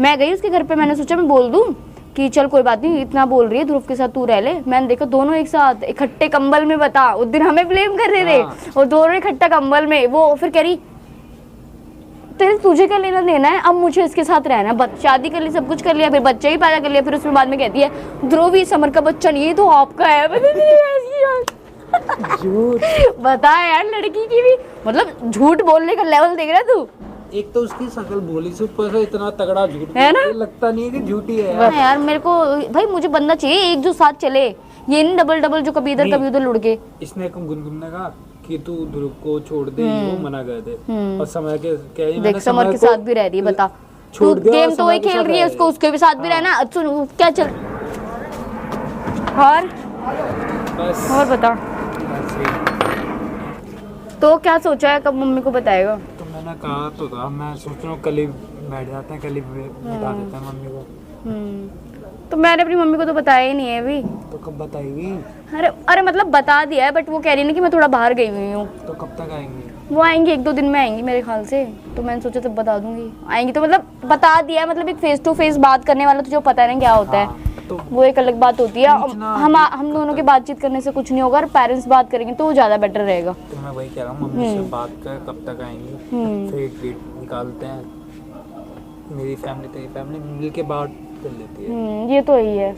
मैं गई उसके घर पे, मैंने सोचा मैं बोल दूं कि चल कोई बात नहीं, इतना बोल रही है ध्रुव के साथ तू रह ले। मैंने देखा दोनों एक साथ इकट्ठे कंबल में, बता उस दिन हमें ब्लेम कर रहे थे और दोनों इकट्ठा कंबल में। वो फिर कह रही तेरे तुझे क्या लेना देना है, अब मुझे इसके साथ रहना है। शादी कर ली, सब कुछ कर लिया, फिर बच्चा ही पैदा कर लिया, फिर उसमें बाद में कहती है ध्रुव ही समर का बच्चा नहीं, ये तो आपका है। बता यार, लड़की की भी मतलब झूठ बोलने का लेवल देख रहा है तू। एक तो उसकी शक्ल भोली से, ऊपर से इतना तगड़ा झूठ है ना, लगता नहीं है कि झूठी है यार। मेरे को भाई मुझे बंदा चाहिए एक जो साथ चले, ये नहीं डबल डबल जो कभी इधर कभी उधर लुढ़के। इसने गुनगुन ने कहा कि तू ध्रुव को छोड़ दे, वो मना कर दे, और समय के कह देख समर के साथ भी रह रही है, बता तू गेम तो वही खेल रही है, उसको उसके भी साथ भी रहना। अच्छा क्या चल और बता तो क्या सोचा है, कब मम्मी को बताएगा? तो मैंने कहा तो था, मैं सोच रहा हूँ कल ही बैठ जाते हैं, कल ही बता देते हैं मम्मी को। तो मैंने अपनी मम्मी को तो बताया ही नहीं है अभी। तो कब बताएगी? अरे मतलब बता दिया है, बट वो कह रही है कि मैं थोड़ा बाहर गई हुई हूँ। तो कब तक आएंगी? वो आएंगी 1-2 दिन में आएंगी मेरे ख्याल से, तो मैंने सोचा तब बता दूंगी। आएंगी तो मतलब बता दिया है, मतलब एक फेस टू फेस बात करने वाला तुझे पता नहीं क्या होता है, तो वो एक अलग बात होती है। हम दोनों की बातचीत करने से कुछ नहीं होगा, और पेरेंट्स बात करेंगे तो वो ज्यादा बेटर रहेगा। तो मैं वही कह रहा हूँ, मम्मी से बात कर कब तक आएंगी, फिर एक डेट निकालते हैं, मेरी फैमिली तेरी फैमिली मिल के बात कर लेती है। ये तो ही है।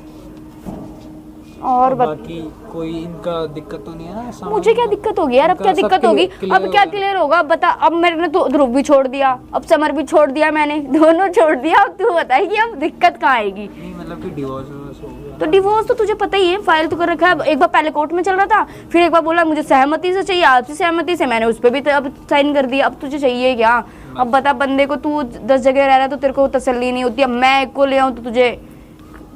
और बाकी कोई इनका दिक्कत तो नहीं है ना? मुझे क्या दिक्कत होगी यार, अब क्या दिक्कत होगी, अब क्या क्लियर होगा बता। अब मैंने तो ध्रुव भी छोड़ दिया, अब समर भी छोड़ दिया, मैंने दोनों छोड़ दिया। अब तू बताई कि अब दिक्कत कहाँ आएगी? नहीं मतलब कि डिवोर्स हो गया। तो डिवोर्स तो तुझे पता ही है, फाइल तो कर रखा है। एक बार पहले कोर्ट में चल रहा था, फिर एक बार बोला मुझे सहमति से चाहिए, आपसी सहमति से, मैंने उस पर भी अब साइन कर दिया। अब तुझे चाहिए क्या? अब बता, बंदे को तू 10 जगह रह रहा है तो तेरे को तसल्ली नहीं होती, अब मैं एक को ले आऊँ तो तुझे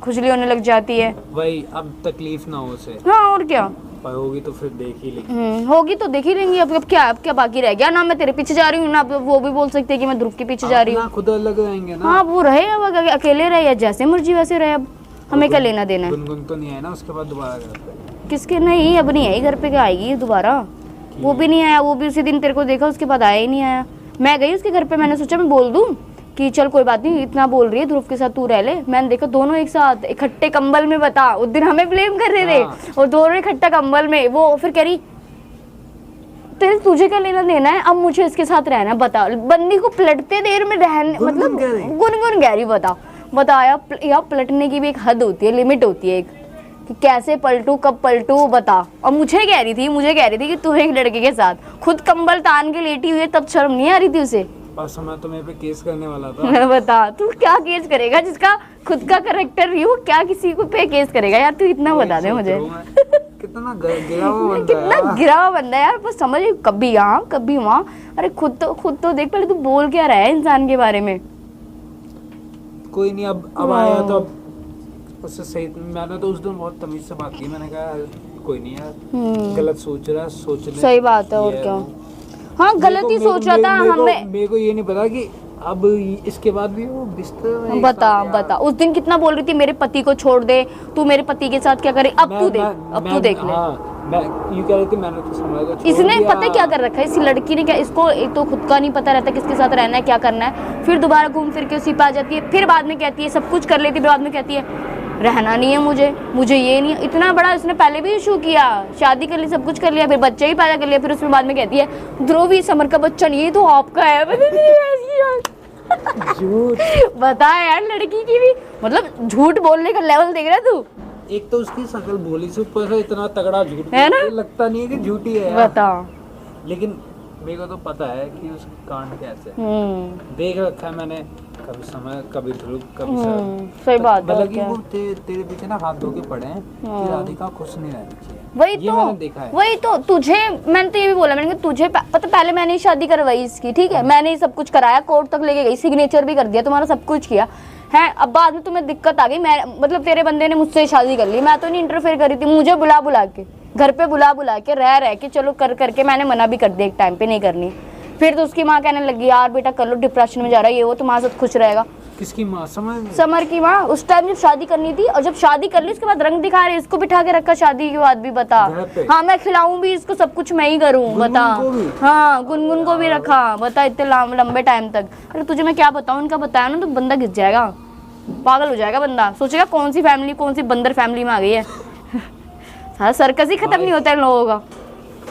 खुजली होने लग जाती है। भाई अब तकलीफ ना हो उसे। हाँ और क्या, होगी तो फिर देख ही लेंगे। होगी तो देख ही लेंगे। अब क्या बाकी रह गया ना? मैं तेरे पीछे जा रही हूँ ना, वो भी बोल सकते हैं कि मैं ध्रुव के पीछे जा रही हूँ। खुद अलग रहेंगे ना। हाँ वो रहे, अब अकेले रहे या जैसे मर्जी वैसे रहे, अब हमें क्या लेना देना है। गुनगुन तो नहीं है ना उसके बाद दोबारा घर पे? किसके नहीं, अब नहीं आई घर पे, क्या आएगी दोबारा? वो भी नहीं आया, वो भी उसी दिन तेरे को देखा, उसके बाद आया ही नहीं आया। मैं गई उसके घर पे, मैंने सोचा मैं बोल दूं कि चल कोई बात नहीं, इतना बोल रही है ध्रुव के साथ तू रह ले। मैंने देखा दोनों एक साथ इकट्ठे कंबल में, बता उस दिन हमें ब्लेम कर रहे थे और दोनों इकट्ठा कंबल में। वो फिर कह रही तेरे तुझे क्या लेना देना है, अब मुझे इसके साथ रहना है। बता बंदी को पलटते देर में रहने, मतलब गुनगुन गहरी। बता यार पलटने की भी एक हद होती है, लिमिट होती है एक, कि कैसे पलटू कब पलटू बता। और मुझे कह रही थी कि तू एक लड़के के साथ खुद कंबल तान के लेटी हुई है, तब शर्म नहीं आ रही थी उसे? मैं तो मैं पे केस करने वाला था। बता तू क्या केस करेगा, जिसका खुद का कैरेक्टर ही हो, क्या किसी को पे केस करेगा यार? तू इतना बता दे मुझे। कितना गिरा हुआ बंदा, कितना गिरा हुआ बंदा है यार, बस समझ, कभी यहाँ कभी वहाँ। अरे खुद तो देख, पहले तू बोल क्या रहा है इंसान के बारे में। कोई नहीं, अब आया तो अब उससे सही। मैंने तो उस दिन बहुत तमीज से बात की, मैंने कहा कोई नहीं यार, गलत सोच रहा है, सोच ले। सही बात है, और क्या। हाँ गलत ही सोच रहा था। हमें मेरे को ये नहीं पता कि अब इसके बाद भी वो बिस्तर में बता उस दिन कितना बोल रही थी मेरे पति को छोड़ दे, तू मेरे पति के साथ क्या करे। अब तू देख ले। मैं यूं कह रही थी, मैंने तो समझा इसने पता है क्या कर रखा है इस लड़की ने, क्या इसको एक तो खुद का नहीं पता रहता किसके साथ रहना है, क्या करना है, फिर दोबारा घूम फिर के उसी पे आ जाती है, फिर बाद में कहती है सब कुछ कर लेती है, बाद में कहती है रहना नहीं है मुझे ये नहीं। इतना बड़ा इसने पहले भी इशू किया, शादी कर ली, सब कुछ कर लिया, फिर बच्चा ही पैदा कर लिया, फिर उसमें बाद में कहती है ध्रुव ही समर का बच्चा नहीं, ये तो आपका है। बता यार, लड़की की भी मतलब झूठ बोलने का लेवल देख रहा है तू। एक तो उसकी शक्ल भोली से, ऊपर से इतना तगड़ा झूठ है ना, लगता नहीं है कि झूठी है। बता लेकिन मेरे को तो पता है कि उसका कांड कैसे देख रखा है मैंने, कभी समय कभी ध्रुव कभी सही बात है। मतलब कि वो तेरे पीछे ना हाथ धो के पड़े हैं कि राधिका खुश नहीं रहनी चाहिए। वही तो तुझे मैंने तो ये भी बोला, मैंने कहा तुझे पता, पहले मैंने ही शादी करवाई इसकी, ठीक है, मैंने ही सब कुछ कराया, कोर्ट तक लेके गई, सिग्नेचर भी कर दिया, तुम्हारा सब कुछ किया है। अब बाद में तुम्हें दिक्कत आ गई, मैं मतलब तेरे बंदे ने मुझसे शादी कर ली, मैं तो नहीं इंटरफेयर करी थी, मुझे बुला के घर पे बुला के रह के चलो करके मैंने मना भी कर दिया एक टाइम पे नहीं करनी। फिर तो उसकी माँ कहने लगी यार बेटा कर लो, डिप्रेशन में जा रहा है, ये वो तुम्हारे साथ खुश रहेगा। किसकी माँ? समझ समर की माँ। उस टाइम जब शादी करनी थी और जब शादी कर ली उसके बाद रंग दिखा रहे, इसको बिठा के रखा शादी के बाद भी, बता। घर पे? हाँ मैं खिलाऊं भी इसको, सब कुछ मैं ही करूँ, गुनगुन बता। को भी? हाँ गुनगुन को भी रखा, बता, इतने लंबे टाइम तक। अरे तुझे मैं क्या बताऊँ, इनका बताया ना तो बंदा घिस जाएगा, पागल हो जाएगा बंदा, सोचेगा कौन सी फैमिली, कौन सी बंदर फैमिली में आ गई है। सारा सर्कस ही खत्म नहीं होता इन लोगों का।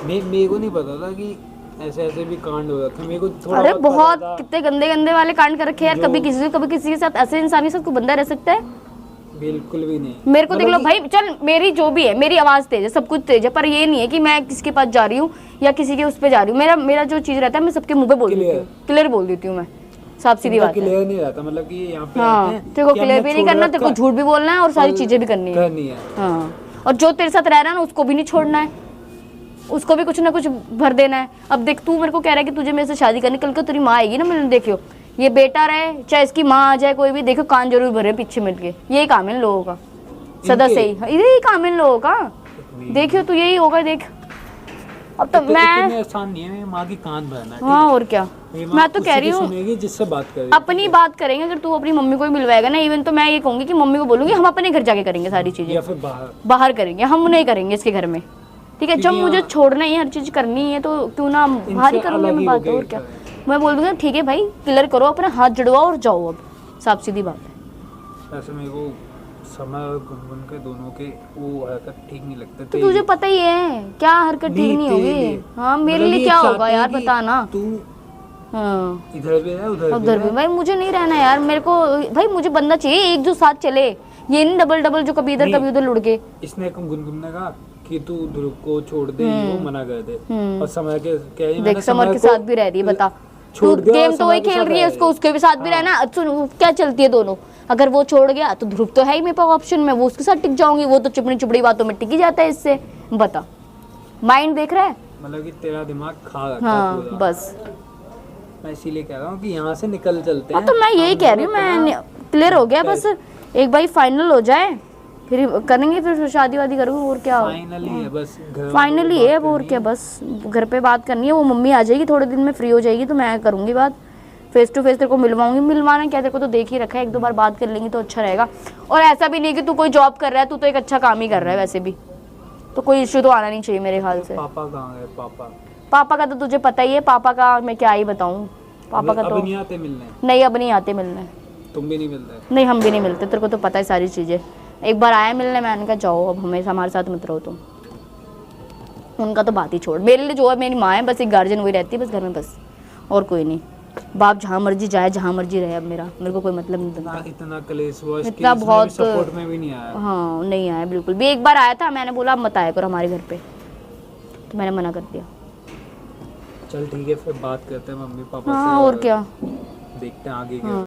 मेरे को नहीं पता था कि ऐसे ऐसे भी कांड हो जाते हैं। मेरे को थोड़ा अरे बहुत बहुत पता था। कितने गंदे गंदे वाले कांड कर रखे हैं यार, कभी किसी से कभी किसी के साथ। ऐसे इंसान के साथ कोई बंदा रह सकता है? बिल्कुल भी नहीं। मेरे को देख लो मतलब भाई, चल मेरी जो भी है, मेरी आवाज तेज है, सब कुछ तेज है, पर ये नहीं है कि मैं किसके पास जा रही हूँ या किसी के उस पे जा रही हूँ। मेरा जो चीज रहता है मैं सबके मुंह पे बोल देती हूँ, क्लियर बोल देती हूँ मैं, साफ सीधी बात है। क्लियर नहीं रहता, मतलब कि यहाँ पे आते हाँ हैं तेरे को कि क्लियर हमने भी नहीं छोड़ करना, तेरे को रखा झूठ भी बोलना है और सारी चीजें भी करनी है। करनी है। हाँ, और जो तेरे साथ रह रहा है ना उसको भी नहीं छोड़ना है, उसको भी कुछ ना कुछ भर देना है। अब देख तू मेरे को कह रहा है कि तुझे मेरे से शादी करनी, कल को तेरी माँ आएगी ना, मैंने देखियो ये बेटा रहे चाहे इसकी माँ आ जाए कोई भी, देखो कान जरूर भरे पीछे मिल के। यही काम है इन लोगों का, सदा से ही यही काम है इन लोगों का। देखियो तू यही होगा, देख अब तो मैं आसान नहीं है मेरी माँ की कान भरना, ठीक हाँ और क्या, है? मेरी माँ मैं तो उसी कह की रही हूँ सुनेगी जिससे बात करेगी। अपनी बात करेंगे। अगर तू अपनी मम्मी को ही मिलवाएगा ना, इवन तो मैं ये कहूंगी कि मम्मी को बोलूंगी हम अपने घर जाके करेंगे सारी चीजें, या फिर बाहर बाहर करेंगे, हम नहीं करेंगे इसके घर में, ठीक है? जब क्योंकि मुझे छोड़ना ही हर चीज करनी है तो क्यों ना बाहर ही करूंगी अलग मैं ही बात, हो और गया क्या। मैं बोल दूंगा ठीक है भाई क्लियर करो, अपना हाथ जुड़वाओ और जाओ, अब साफ सीधी बात है। ऐसे मेरे को समय और गुनगुन के दोनों के वो हरकत ठीक नहीं लगते। तो तुझे पता ही है क्या हरकत ठीक नहीं होगी। हाँ मेरे लिए क्या होगा यार, बता ना। तू हाँ इधर भी है उधर उधर भी भाई, मुझे नहीं रहना यार, मेरे को भाई मुझे बंदा चाहिए एक जो साथ चले, ये नहीं डबल डबल जो कभी इधर कभी उधर लुढ़के। इसने गुनगुन ने कहा कि तू ध्रुव को छोड़ दे, वो मना कर दे, और समय के क्या ही देख मैंने समर के साथ भी रह रही है, बता छोड़ तू दिया, गेम तो वही समय के खेल साथ रही है, रह उसको रही उसके भी साथ भी रहना। सुन क्या चलती है दोनों, अगर वो छोड़ गया तो ध्रुव तो है ही मेरे पास ऑप्शन में, वो उसके साथ टिक जाऊंगी, वो तो चिपड़ी चिपड़ी बातों में टिक ही जाता है इससे, बता। माइंड देख रहा है, मतलब कि तेरा दिमाग खा रखा है हाँ पूरा। बस। मैं इसीलिए कह रहा हूँ कि यहाँ से निकल चलते हाँ हैं। तो मैं यही कह रही हूँ, मैं क्लियर हो गया, बस एक बार फाइनल हो जाए फिर करेंगे, फिर शादी वादी करूँगी, और क्या। फाइनली है बस, घर फाइनली है अब, और क्या, बस घर पे बात करनी है। वो मम्मी आ जाएगी थोड़े दिन में, फ्री हो जाएगी तो मैं करूँगी बात, फेस टू फेस तेरे को मिलवाऊंगी। मिलवाना क्या, तेरे को तो देख ही रखा है, एक दो बार बात कर लेंगी तो अच्छा रहेगा। और ऐसा भी नहीं कि तू कोई जॉब कर रहा है, तू तो एक अच्छा काम ही कर रहा है वैसे भी, तो कोई इश्यू तो आना नहीं चाहिए मेरे ख्याल से। पापा कहाँ गए? पापा पापा का तो तुझे पता ही है, पापा का मैं क्या ही बताऊँ, पापा का अब तो नहीं आते मिलने? नहीं, अब नहीं आते मिलने। तुम भी नहीं मिलते? नहीं हम भी नहीं मिलते, तेरे को तो पता है सारी चीज़ें। एक बार आया मिलने, मैंने कहा जाओ अब हमेशा हमारे साथ मत रहो तुम। उनका तो बात ही छोड़, मेरे लिए जो है मेरी माँ है बस, एक गार्जियन वही रहती है बस घर में, बस और कोई नहीं। बाप जहाँ मर्जी जाए, जहाँ मर्जी रहे, अब मेरे को कोई मतलब नहीं बनता। इतना कलेश हुआ, इतना बहुत सपोर्ट में भी नहीं आया। हाँ नहीं आया बिल्कुल भी। एक बार आया था, मैंने बोला अब मत आया करो हमारे घर पे, तो मैंने मना कर दिया। चल ठीक है, फिर बात करते हैं मम्मी पापा हाँ से, और क्या। देखते हैं आगे हाँ। क्या।